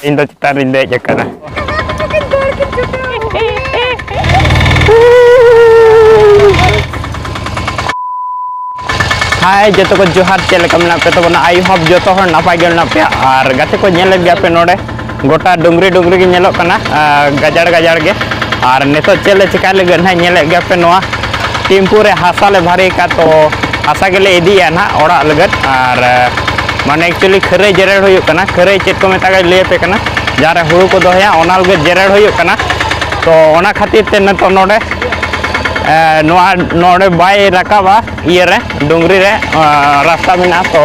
Indo kita rinde aja karena. Hai joto ko johar chele kamna pe to bana I hope joto hor napai gel na pe ar gate ko nyele gya pe node gota dungri gi nyelok kana gajar ge ar neto chele chika le gan ha nyele gya pe noa timpure hasa le bhari ka to hasa gele idiya na ora legat ar mane actually khare jerer hoyuk kana khare chet ko meta ga le pe kana jare huru ko dohya onal ge jerer hoyuk kana to ona khatir te neto node नोड़े बाय रकाबा ये रे डुंगरी रे रास्ता में तो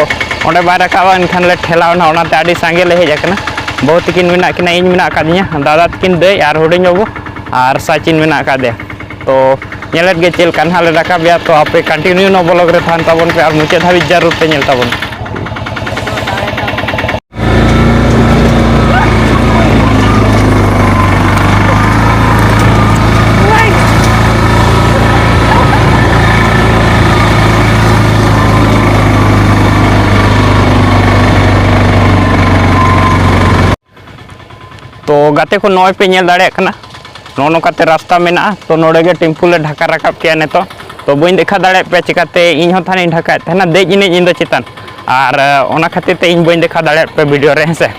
ओंडे bye रकाबा इनखान ले ठेला ना ओनाते आडी सांगे ले हेज आकना बहुत किन मेना किना इन मेना कादिया दादा किन दे यार हुडिं बाबू आर साचिन मेना कादे तो नेलेट गे चेल कान हाले रकाबिया तो आपे कंटिन्यू नो ब्लॉग रे थान ताबन पे आर मुचे धाबि जरूर पे नेल ताबन तो गाते को नॉय पे नेल दाड़े कना नो काते रास्ता मेना तो नोड़े गे टेम्पू ले ढाका रकाब के नेतो तो बइन देखा दाड़े पे चिकाते इन हो थाने ढाका थना देज इने इन द चितान आर ओना खातिर ते इन बइन देखा दाड़े पे वीडियो रे से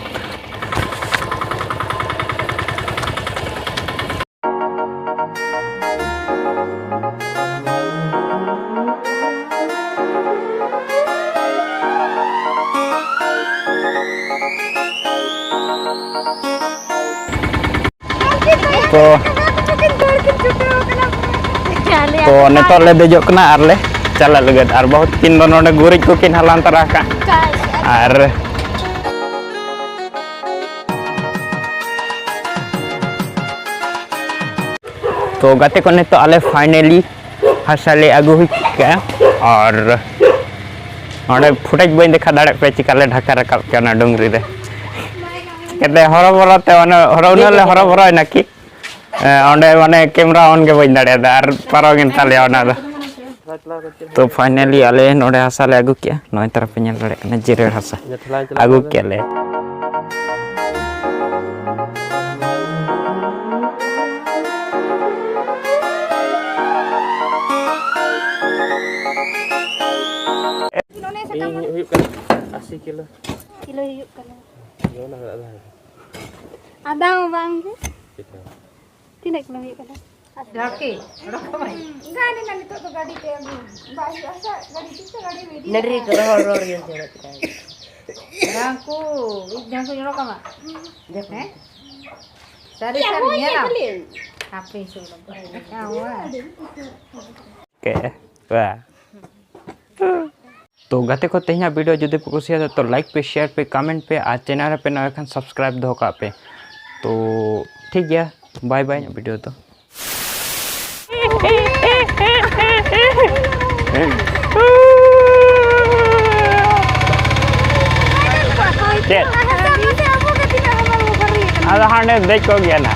तो नेतो ले देजो कना आर ले चला लगत आर बहुत किन नोडे गुरिज को किन हलान तरा का आर तो गाते को नेतो आले फाइनली हसाले आगु हुई का और नोडे फुटेज बइन देखा दाड़े पे चिकाले ढाका रकाब केना डुंगरी रे केते हरो बरो ते हरो नले हरो बरो नाकी ओंडे माने कैमरा ऑन के बइन दाड़े आर पारो गिन ताले ओना तो फाइनली आले नोडे हसा ले आगु के नय तरफ पे नेल दाड़े कना जेरेर हसा आगु के ले हुयुक कना 80 किलो हुयुक कना यो ना आधा बांग तीन किलो हुयुक कना डाके गाड़ी ना नितो तो गाड़ी पे बाई आसा गाड़ी से गाड़ी मेडी नरी रोर ये जगत राको इजाको जरो कमा देख है सारी सारी निया ना आपे सुनो के वाह तो गाते को तेना वीडियो जुदे पे कुसिया तो लाइक पे शेयर पे कमेंट पे आज चैनल पे ना खान सब्सक्राइब दो का पे तो ठीक गया बाय बाय वीडियो तो आधा हाने देख को गया ना